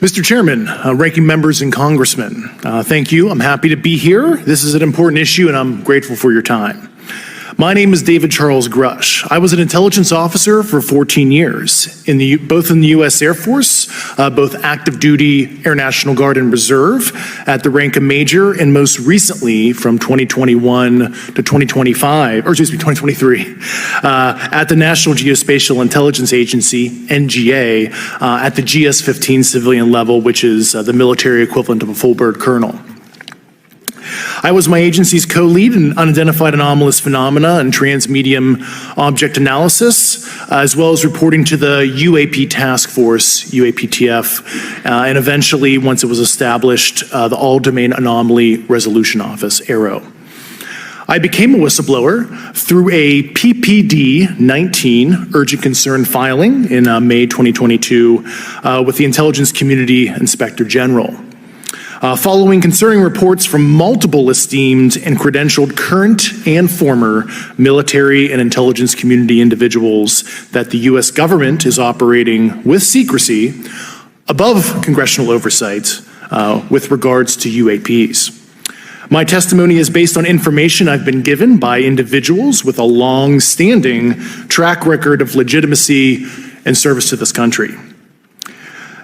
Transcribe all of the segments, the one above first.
Mr. Chairman, ranking members and congressmen, thank you. I'm happy to be here. This is an important issue and I'm grateful for your time. My name is David Charles Grush. I was an intelligence officer for 14 years, both in the U.S. Air Force, both active duty, Air National Guard and Reserve at the rank of major, and most recently from 2021 to 2023, at the National Geospatial Intelligence Agency, NGA, at the GS-15 civilian level, which is the military equivalent of a full bird colonel. I was my agency's co-lead in unidentified anomalous phenomena and transmedium object analysis, as well as reporting to the UAP task force, UAPTF, and eventually, once it was established, the All-Domain Anomaly Resolution Office, AARO. I became a whistleblower through a PPD-19 urgent concern filing in May 2022 with the Intelligence Community Inspector General. Following concerning reports from multiple esteemed and credentialed current and former military and intelligence community individuals that the U.S. government is operating with secrecy above congressional oversight with regards to UAPs. My testimony is based on information I've been given by individuals with a long-standing track record of legitimacy and service to this country,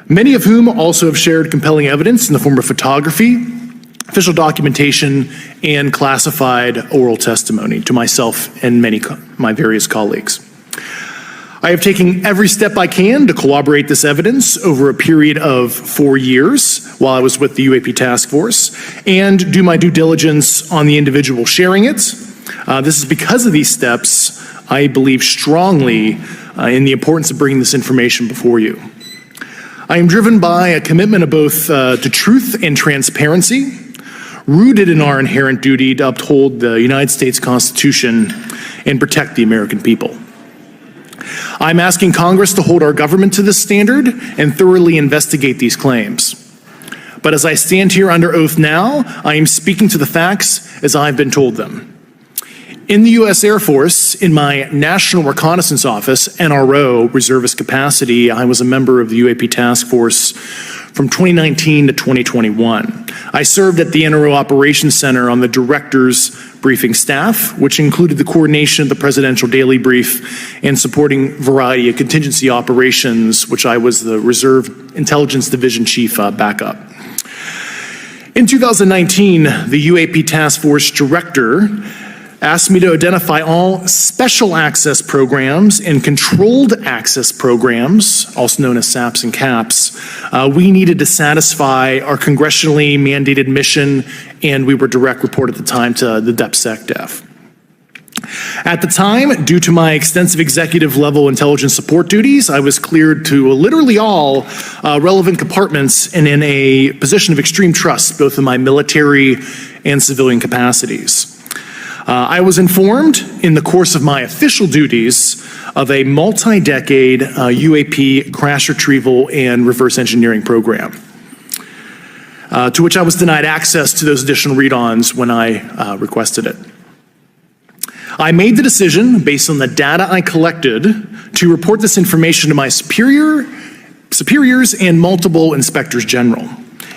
many of whom also have shared compelling evidence in the form of photography, official documentation, and classified oral testimony to myself and my various colleagues. I have taken every step I can to corroborate this evidence over a period of 4 years while I was with the UAP Task Force and do my due diligence on the individual sharing it. This is because of these steps, I believe strongly in the importance of bringing this information before you. I am driven by a commitment of both to truth and transparency, rooted in our inherent duty to uphold the United States Constitution and protect the American people. I'm asking Congress to hold our government to this standard and thoroughly investigate these claims. But as I stand here under oath now, I am speaking to the facts as I've been told them. In the U.S. Air Force, in my National Reconnaissance Office, NRO, reservist capacity, I was a member of the UAP Task Force from 2019 to 2021. I served at the NRO Operations Center on the Director's briefing staff, which included the coordination of the Presidential Daily Brief and supporting a variety of contingency operations, which I was the Reserve Intelligence Division Chief backup. In 2019, the UAP Task Force Director asked me to identify all special access programs and controlled access programs, also known as SAPs and CAPs, we needed to satisfy our congressionally mandated mission, and we were direct report at the time to the DepSecDef. At the time, due to my extensive executive level intelligence support duties, I was cleared to literally all relevant compartments and in a position of extreme trust, both in my military and civilian capacities. I was informed in the course of my official duties of a multi-decade UAP crash retrieval and reverse engineering program, to which I was denied access to those additional read-ons when I requested it. I made the decision, based on the data I collected, to report this information to my superiors and multiple inspectors general,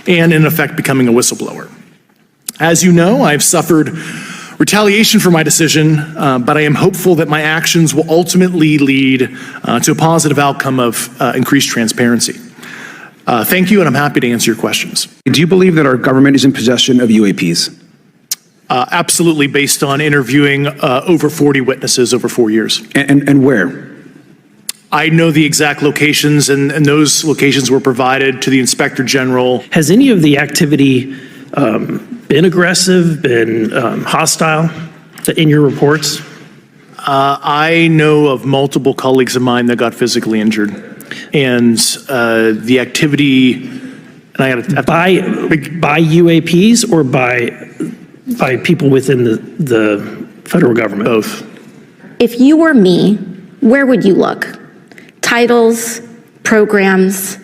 and in effect becoming a whistleblower. As you know, I've suffered retaliation for my decision, but I am hopeful that my actions will ultimately lead to a positive outcome of increased transparency. Thank you, and I'm happy to answer your questions. Do you believe that our government is in possession of UAPs? Absolutely, based on interviewing over 40 witnesses over 4 years. And where? I know the exact locations, and those locations were provided to the Inspector General. Has any of the activity been aggressive, been hostile in your reports? I know of multiple colleagues of mine that got physically injured, and the activity, and I got by UAPs or by people within the federal government? Both. If you were me, where would you look? Titles, programs,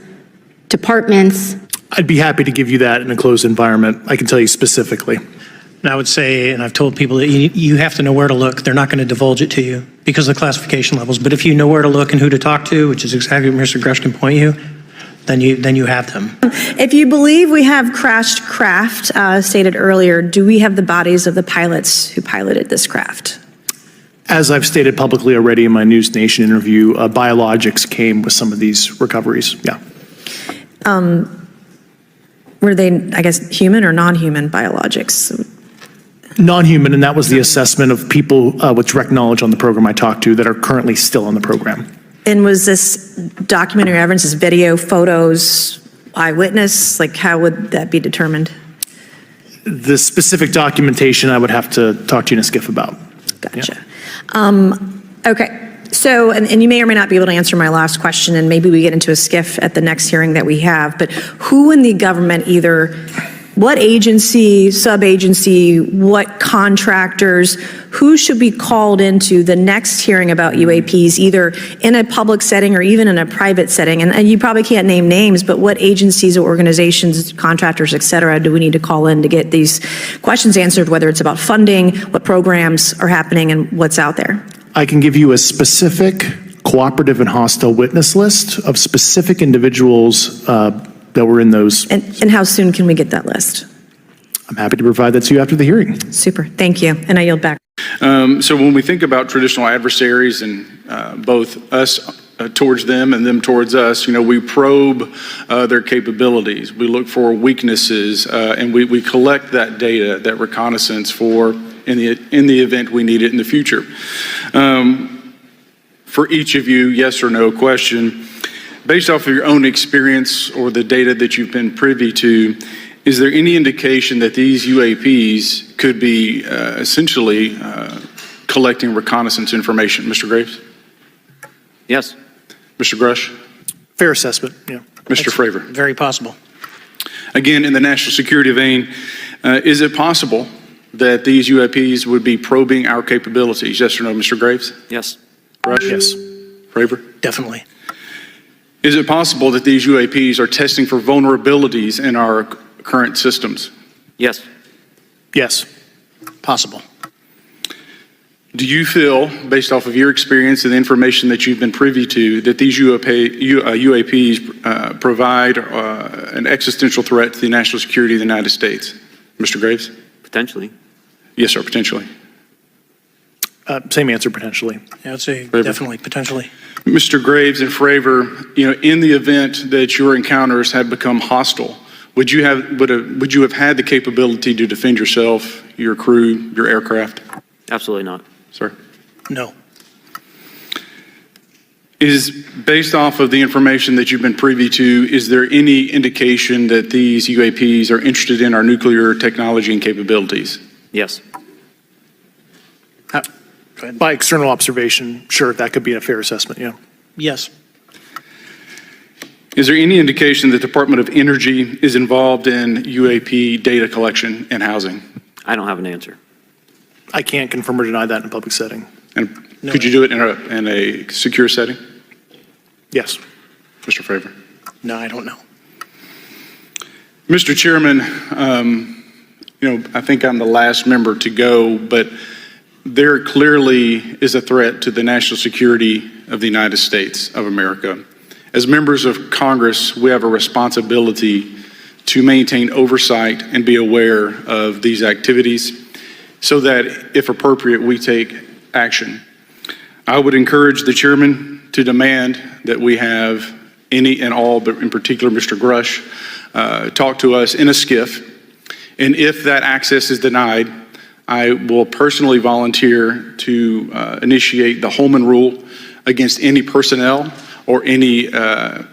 departments? I'd be happy to give you that in a closed environment. I can tell you specifically. And I would say, and I've told people that you have to know where to look. They're not going to divulge it to you because of the classification levels. But if you know where to look and who to talk to, which is exactly what Mr. Grush can point you, then you have them. If you believe we have crashed craft, stated earlier, do we have the bodies of the pilots who piloted this craft? As I've stated publicly already in my News Nation interview, biologics came with some of these recoveries, yeah. Were they, I guess, human or non-human biologics? Non-human, and that was the assessment of people with direct knowledge on the program I talked to that are currently still on the program. And was this documentary evidence, this video, photos, eyewitness? Like, how would that be determined? The specific documentation I would have to talk to you in a skiff about. Gotcha. Okay. So, and you may or may not be able to answer my last question, and maybe we get into a skiff at the next hearing that we have, but who in the government, either what agency, sub-agency, what contractors, who should be called into the next hearing about UAPs, either in a public setting or even in a private setting? And you probably can't name names, but what agencies or organizations, contractors, et cetera, do we need to call in to get these questions answered, whether it's about funding, what programs are happening, and what's out there? I can give you a specific cooperative and hostile witness list of specific individuals that were in those. And how soon can we get that list? I'm happy to provide that to you after the hearing. Super, thank you, and I yield back. So when we think about traditional adversaries and both us towards them and them towards us, we probe their capabilities. We look for weaknesses, and we collect that data, that reconnaissance for in the event we need it in the future. For each of you, yes or no question, based off of your own experience or the data that you've been privy to, is there any indication that these UAPs could be essentially collecting reconnaissance information? Mr. Graves? Yes. Mr. Grush? Fair assessment, yeah. Mr. Fravor? Very possible. Again, in the national security vein, is it possible that these UAPs would be probing our capabilities? Yes or no, Mr. Graves? Yes. Grush? Yes. Fravor? Definitely. Is it possible that these UAPs are testing for vulnerabilities in our current systems? Yes. Yes. Possible. Do you feel, based off of your experience and the information that you've been privy to, that these UAPs provide an existential threat to the national security of the United States? Mr. Graves? Potentially. Yes, sir, potentially. Same answer, potentially. Yeah, I'd say Fravor? definitely, potentially. Mr. Graves and Fravor, in the event that your encounters had become hostile, would you have had the capability to defend yourself, your crew, your aircraft? Absolutely not. Sir? No. Is based off of the information that you've been privy to, is there any indication that these UAPs are interested in our nuclear technology and capabilities? Yes. By external observation, sure, that could be a fair assessment, yeah. Yes. Is there any indication that the Department of Energy is involved in UAP data collection and housing? I don't have an answer. I can't confirm or deny that in a public setting. And could you do it in a secure setting? Yes. Mr. Fravor? No, I don't know. Mr. Chairman, I think I'm the last member to go, but there clearly is a threat to the national security of the United States of America. As members of Congress, we have a responsibility to maintain oversight and be aware of these activities so that, if appropriate, we take action. I would encourage the chairman to demand that we have any and all, but in particular Mr. Grush, talk to us in a skiff. And if that access is denied, I will personally volunteer to initiate the Holman Rule against any personnel or any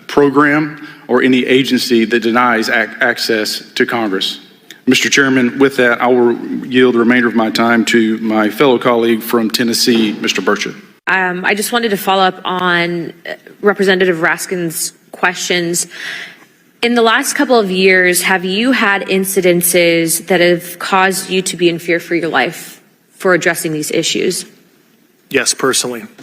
program or any agency that denies access to Congress. Mr. Chairman, with that, I will yield the remainder of my time to my fellow colleague from Tennessee, Mr. Burchett. I just wanted to follow up on Representative Raskin's questions. In the last couple of years, have you had incidences that have caused you to be in fear for your life for addressing these issues? Yes, personally.